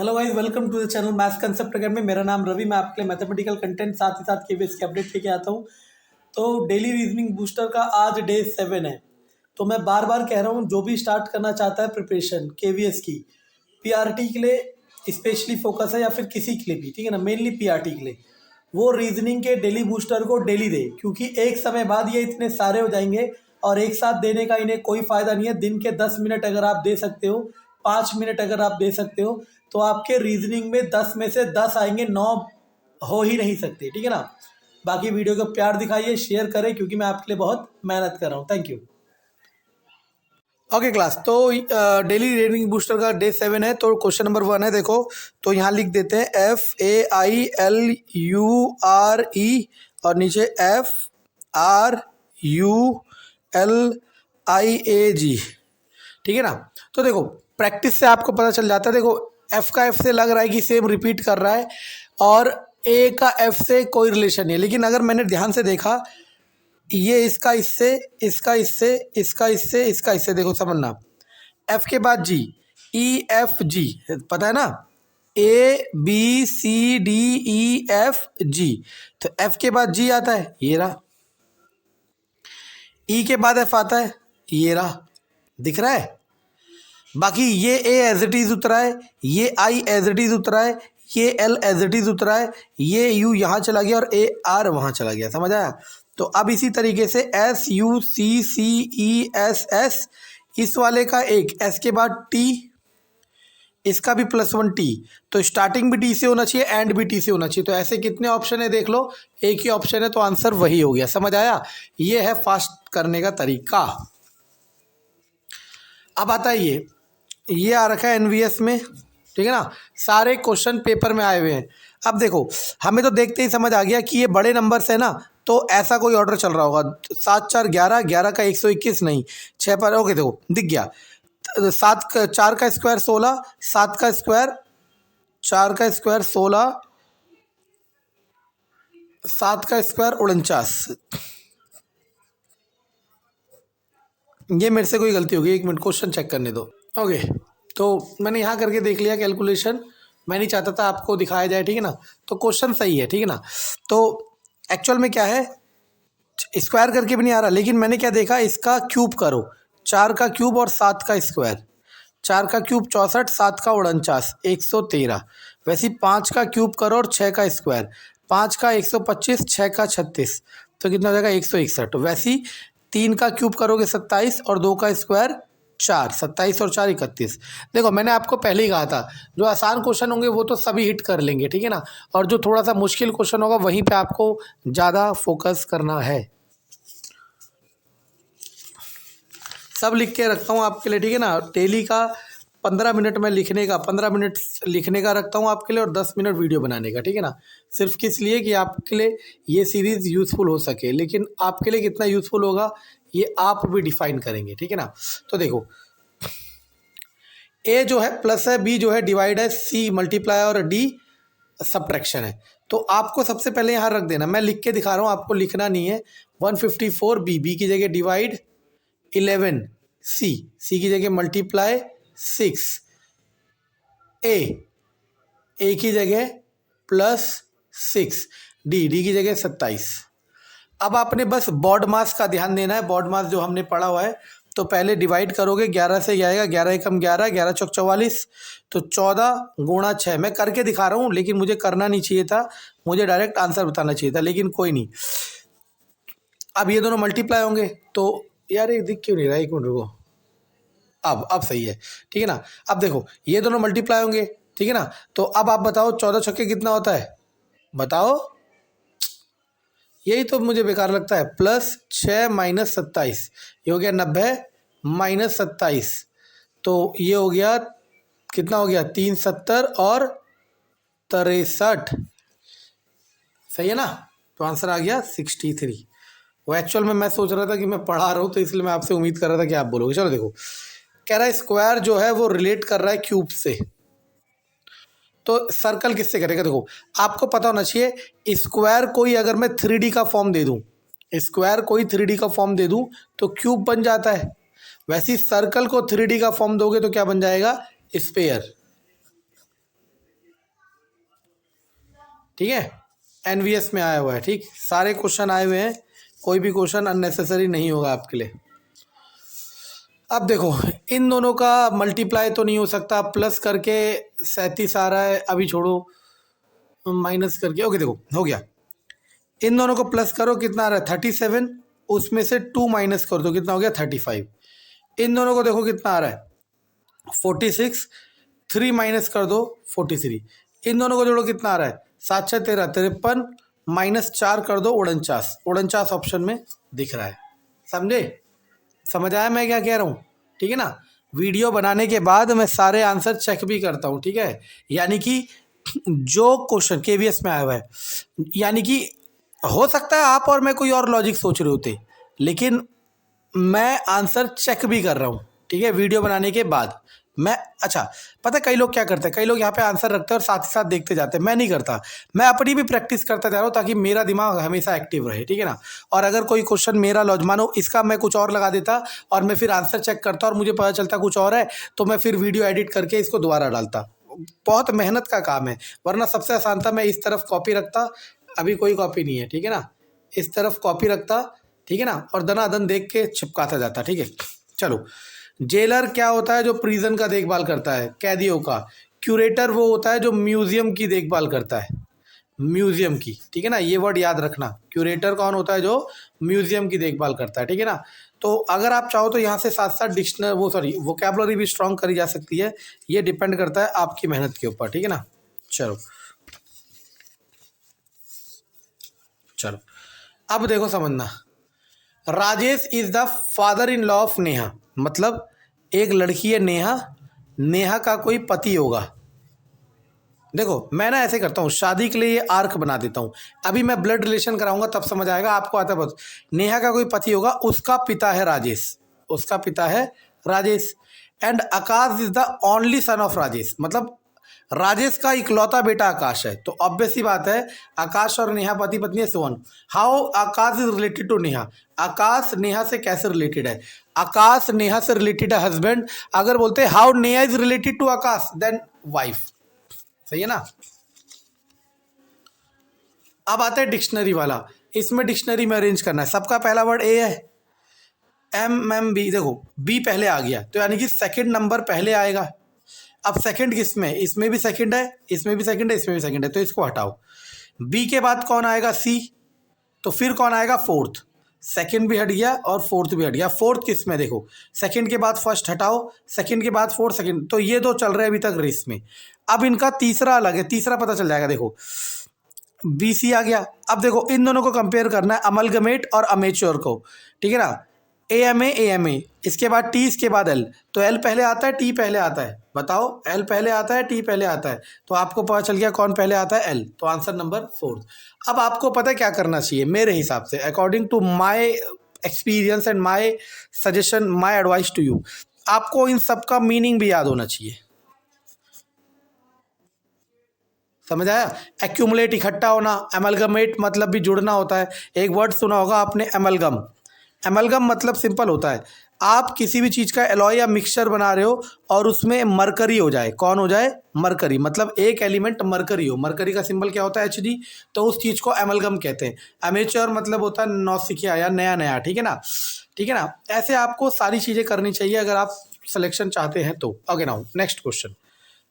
Hello guys, welcome to the channel maths concept academy. मेरा नाम रवि। मैं आपके लिए मैथमेटिकल कंटेंट साथ ही साथ केवीएस के अपडेट लेके आता हूँ। तो डेली रीजनिंग बूस्टर का आज डे 7 है। तो मैं बार बार कह रहा हूँ, जो भी स्टार्ट करना चाहता है प्रिपरेशन केवीएस की, पीआरटी के लिए स्पेशली फोकस है या फिर किसी के लिए भी, ठीक है ना, मेनली पीआरटी के लिए, वो रीजनिंग के डेली बूस्टर को डेली दे, क्योंकि एक समय बाद ये इतने सारे हो जाएंगे और एक साथ देने का इन्हें कोई फायदा नहीं है। दिन के 10 मिनट अगर आप दे सकते हो, 5 मिनट अगर आप दे सकते हो, तो आपके रीजनिंग में 10 में से 10 आएंगे, 9 हो ही नहीं सकते, ठीक है ना। बाकी वीडियो को प्यार दिखाइए, शेयर करें, क्योंकि मैं आपके लिए बहुत मेहनत कर रहा हूँ। Thank you. ओके क्लास, तो डेली रीडिंग बूस्टर का डे 7 है। तो क्वेश्चन नंबर 1 है, देखो। तो यहाँ लिख देते हैं FAILURE और नीचे FRULIAG, ठीक है ना। तो देखो, प्रैक्टिस से आपको पता चल जाता है। देखो, F का F से लग रहा है कि सेम रिपीट कर रहा है और A का F से कोई रिलेशन नहीं है, लेकिन अगर मैंने ध्यान से देखा, ये इसका इससे, इसका इससे, इसका इससे, इसका इससे, देखो समझना। F के बाद G, EFG, पता है ना, ABCDEFG। तो F के बाद G आता है, ये रहा। E के बाद F आता है, ये रहा, दिख रहा है। बाकी ये A एज इट इज उतरा है, ये I एज इट इज उतरा है, ये L एज इट इज उतरा है, ये U यहाँ चला गया और AR वहाँ चला गया। समझ आया। तो अब इसी तरीके से SUCCESS, इस वाले का एक S के बाद T, इसका भी +1 T। तो स्टार्टिंग भी T से होना चाहिए, एंड भी T से होना चाहिए। तो ऐसे कितने ऑप्शन है देख लो, एक ही ऑप्शन है, तो आंसर वही हो गया। समझ आया। ये है फास्ट करने का तरीका। अब आता है ये आ रखा है एनवीएस में, ठीक है ना। सारे क्वेश्चन पेपर में आए हुए हैं। अब देखो, हमें तो देखते ही समझ आ गया कि ये बड़े नंबर से ना, तो ऐसा कोई ऑर्डर चल रहा होगा। 7 4 11, 11 का 121 नहीं, 6 पर, ओके देखो दिख गया। 7 का 4 का स्क्वायर 16, 7 का स्क्वायर 4 का स्क्वायर 16, 7 का स्क्वायर 49। ये मेरे से कोई गलती होगी, 1 मिनट क्वेश्चन चेक करने दो। ओके, तो मैंने यहाँ करके देख लिया कैलकुलेशन। मैं नहीं चाहता था आपको दिखाया जाए, ठीक है ना। तो क्वेश्चन सही है, ठीक है ना। तो एक्चुअल में क्या है, स्क्वायर करके भी नहीं आ रहा, लेकिन मैंने क्या देखा, इसका क्यूब करो, 4 का क्यूब और 7 का स्क्वायर। 4 का क्यूब 64, 7 का 49, 113। वैसे 5 का क्यूब करो और 6 का स्क्वायर, 5 का 125, 6 का 36, तो कितना हो जाएगा 161। वैसे 3 का क्यूब करोगे 27 और 2 का स्क्वायर 4, 27 और 4 31। देखो, मैंने आपको पहले ही कहा था, जो आसान क्वेश्चन होंगे वो तो सभी हिट कर लेंगे, ठीक है ना। और जो थोड़ा सा मुश्किल क्वेश्चन होगा वहीं पे आपको ज़्यादा फोकस करना है। सब लिख के रखता हूँ आपके लिए, ठीक है ना। डेली का 15 मिनट में लिखने का, 15 मिनट लिखने का रखता हूँ आपके लिए, और 10 मिनट वीडियो बनाने का, ठीक है ना। सिर्फ किस लिए कि आपके लिए ये सीरीज़ यूज़फुल हो सके, लेकिन आपके लिए कितना यूज़फुल होगा ये आप भी डिफाइन करेंगे, ठीक है ना। तो देखो, ए जो है प्लस है, बी जो है डिवाइड है, सी मल्टीप्लाई और डी सब्ट्रैक्शन है। तो आपको सबसे पहले यहाँ रख देना, मैं लिख के दिखा रहा हूँ, आपको लिखना नहीं है। 154 बी की जगह डिवाइड 11, सी की जगह मल्टीप्लाई 6, ए की जगह +6, डी की जगह 27। अब आपने बस बॉड मास का ध्यान देना है। बॉड मास जो हमने पढ़ा हुआ है, तो पहले डिवाइड करोगे, 11 से जाएगा, 11 एकम 11, 11 चौक 44, तो 14 गुणा 6। मैं करके दिखा रहा हूँ, लेकिन मुझे करना नहीं चाहिए था, मुझे डायरेक्ट आंसर बताना चाहिए था, लेकिन कोई नहीं। अब ये दोनों मल्टीप्लाई होंगे, तो यार ये दिख क्यों नहीं रहा, 1 मिनट रुको। अब सही है, ठीक है ना। अब देखो, ये दोनों मल्टीप्लाई होंगे, ठीक है ना। तो अब आप बताओ 14 छक्के कितना होता है, बताओ। यही तो मुझे बेकार लगता है। +6 - 27, ये हो गया 90 - 27, तो ये हो गया कितना, हो गया 370 और 63। सही है ना। तो आंसर आ गया 63। वो एक्चुअल में मैं सोच रहा था कि मैं पढ़ा रहा हूँ, तो इसलिए मैं आपसे उम्मीद कर रहा था कि आप बोलोगे। चलो देखो, कह रहा है स्क्वायर जो है वो रिलेट कर रहा है क्यूब से, तो सर्कल किससे करेगा। देखो, आपको पता होना चाहिए, स्क्वायर कोई अगर मैं 3D का फॉर्म दे दूं, स्क्वायर कोई 3D का फॉर्म दे दूं तो क्यूब बन जाता है। वैसे सर्कल को 3D का फॉर्म दोगे तो क्या बन जाएगा, स्फेयर। ठीक है, एनवीएस में आया हुआ है। ठीक, सारे क्वेश्चन आए हुए हैं, कोई भी क्वेश्चन अननेसेसरी नहीं होगा आपके लिए। अब देखो, इन दोनों का मल्टीप्लाई तो नहीं हो सकता, प्लस करके 37 आ रहा है, अभी छोड़ो, माइनस करके, ओके देखो हो गया। इन दोनों को प्लस करो, कितना आ रहा है 37, उसमें से 2 माइनस कर दो, कितना हो गया 35। इन दोनों को देखो कितना आ रहा है 46, 3 माइनस कर दो 43। इन दोनों को जोड़ो, कितना आ रहा है 7 6 13 53, माइनस 4 कर दो 49। 49 ऑप्शन में दिख रहा है। समझे, समझ आया मैं क्या कह रहा हूँ? ठीक है ना। वीडियो बनाने के बाद मैं सारे आंसर चेक भी करता हूँ। ठीक है, यानी कि जो क्वेश्चन केवीएस में आया हुआ है, यानी कि हो सकता है आप और मैं कोई और लॉजिक सोच रहे होते, लेकिन मैं आंसर चेक भी कर रहा हूँ। ठीक है, वीडियो बनाने के बाद मैं, अच्छा पता है कई लोग क्या करते हैं, कई लोग यहाँ पे आंसर रखते हैं और साथ ही साथ देखते जाते हैं। मैं नहीं करता, मैं अपनी भी प्रैक्टिस करता जा रहा हूँ ताकि मेरा दिमाग हमेशा एक्टिव रहे। ठीक है ना। और अगर कोई क्वेश्चन मेरा लॉज मानो इसका मैं कुछ और लगा देता और मैं फिर आंसर चेक करता और मुझे पता चलता कुछ और है, तो मैं फिर वीडियो एडिट करके इसको दोबारा डालता। बहुत मेहनत का काम है, वरना सबसे आसान था मैं इस तरफ कॉपी रखता, अभी कोई कॉपी नहीं है। ठीक है ना, इस तरफ कॉपी रखता, ठीक है ना, और दनादन देख के चिपकाता जाता। ठीक है, चलो। जेलर क्या होता है? जो प्रिजन का देखभाल करता है, कैदियों का। क्यूरेटर वो होता है जो म्यूजियम की देखभाल करता है, म्यूजियम की। ठीक है ना, ये वर्ड याद रखना। क्यूरेटर कौन होता है? जो म्यूजियम की देखभाल करता है। ठीक है ना। तो अगर आप चाहो तो यहाँ से साथ साथ वोकैबुलरी भी स्ट्रॉन्ग करी जा सकती है। ये डिपेंड करता है आपकी मेहनत के ऊपर। ठीक है ना। चलो चलो, अब देखो समझना। Rajesh is the father in law of Neha, मतलब एक लड़की है नेहा, नेहा का कोई पति होगा। देखो मैं ना ऐसे करता हूँ, शादी के लिए ये आर्क बना देता हूँ। अभी मैं ब्लड रिलेशन कराऊंगा तब समझ आएगा, आपको आता है बस। नेहा का कोई पति होगा, उसका पिता है राजेश, उसका पिता है Rajesh. And Akash is the only son of Rajesh, मतलब राजेश का इकलौता बेटा आकाश है। तो ऑब्वियस सी बात है, आकाश और नेहा पति पत्नी है, son. How Akash is related to Neha? Akash Neha से कैसे रिलेटेड है? आकाश नेहा से रिलेटेड है हस्बैंड। अगर बोलते हैं how Neha is related to Akash, then wife. सही है ना। अब आता है डिक्शनरी वाला, इसमें डिक्शनरी में अरेंज करना है। सबका पहला वर्ड ए है, बी। देखो बी पहले आ गया तो यानी कि सेकंड नंबर पहले आएगा। अब सेकंड किसमें? इसमें भी सेकंड है, इसमें भी सेकंड है, इसमें भी सेकंड है, तो इसको हटाओ। बी के बाद कौन आएगा? सी। तो फिर कौन आएगा? फोर्थ। सेकंड भी हट गया और फोर्थ भी हट गया। फोर्थ किसमें? देखो सेकंड के बाद फर्स्ट हटाओ, सेकंड के बाद फोर्थ, सेकंड, तो ये दो चल रहे हैं अभी तक रेस में। अब इनका तीसरा अलग है, तीसरा पता चल जाएगा। देखो बी सी आ गया। अब देखो इन दोनों को कंपेयर करना है, अमलगमेट और अमेच्योर को। ठीक है ना, ए एम ए, इसके बाद टी, इसके बाद एल। तो एल पहले आता है, टी पहले आता है? बताओ, एल पहले आता है, टी पहले आता है? तो आपको पता चल गया कौन पहले आता है, एल। तो आंसर नंबर फोर्थ। अब आपको पता है क्या करना चाहिए मेरे हिसाब से, according to my experience and my suggestion, my advice to you, आपको इन सब का मीनिंग भी याद होना चाहिए। समझ आया? एक्यूमुलेट इकट्ठा होना, एमलगमेट मतलब भी जुड़ना होता है। एक वर्ड सुना होगा आपने, एमलगम। एमलगम मतलब सिंपल होता है, आप किसी भी चीज़ का एलॉय या मिक्सचर बना रहे हो और उसमें मरकरी हो जाए। कौन हो जाए? मरकरी, मतलब एक एलिमेंट मरकरी हो। मरकरी का सिंबल क्या होता है? Hg। तो उस चीज़ को एमलगम कहते हैं। अमेच्योर मतलब होता है नौसिखिया या नया नया। ठीक है ना, ठीक है ना। ऐसे आपको सारी चीज़ें करनी चाहिए अगर आप सिलेक्शन चाहते हैं तो। Okay now next question.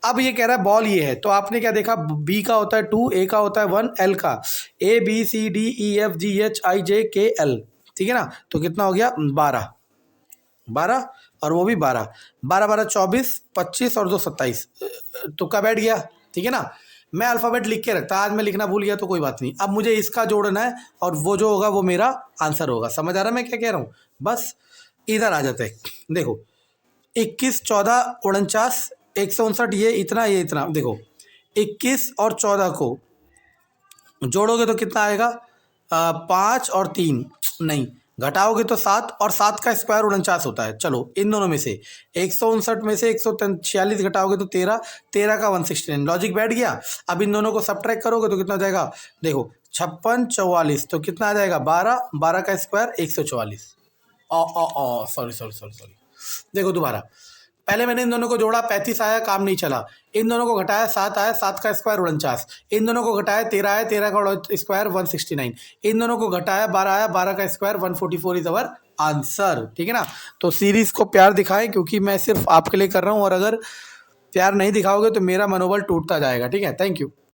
अब ये कह रहा है बॉल ये है, तो आपने क्या देखा? बी का होता है 2, ए का होता है 1, एल का ABCDEFGHIJKL। ठीक है ना, तो कितना हो गया? 12, 12 और वो भी 12, 12 12 24, 25 और 2 27। तुक्का बैठ गया। ठीक है ना। मैं अल्फ़ाबेट लिख के रखता, आज मैं लिखना भूल गया तो कोई बात नहीं। अब मुझे इसका जोड़ना है और वो जो होगा वो मेरा आंसर होगा। समझ आ रहा है मैं क्या कह रहा हूँ? बस इधर आ जाते हैं। देखो 21 14 49 159, ये इतना ये इतना। देखो 21 और 14 को जोड़ोगे तो कितना आएगा? 5 और 3, नहीं घटाओगे तो 7, और 7 का स्क्वायर 49 होता है। चलो इन दोनों में से 159 में से 146 घटाओगे तो 13, 13 का 169। लॉजिक बैठ गया। अब इन दोनों को सब्ट्रैक्ट करोगे तो कितना हो जाएगा? देखो 56 44, तो कितना आ जाएगा? 12, 12 का square 144। Sorry sorry sorry sorry, देखो दोबारा पहले मैंने इन दोनों को जोड़ा 35 आया, काम नहीं चला। इन दोनों को घटाया 7 आया, 7 का स्क्वायर 49। इन दोनों को घटाया 13 आया, 13 का स्क्वायर 169। इन दोनों को घटाया 12 आया, 12 का स्क्वायर 144 इज अवर आंसर। ठीक है ना। तो सीरीज को प्यार दिखाएं, क्योंकि मैं सिर्फ आपके लिए कर रहा हूँ, और अगर प्यार नहीं दिखाओगे तो मेरा मनोबल टूटता जाएगा। ठीक है, थैंक यू।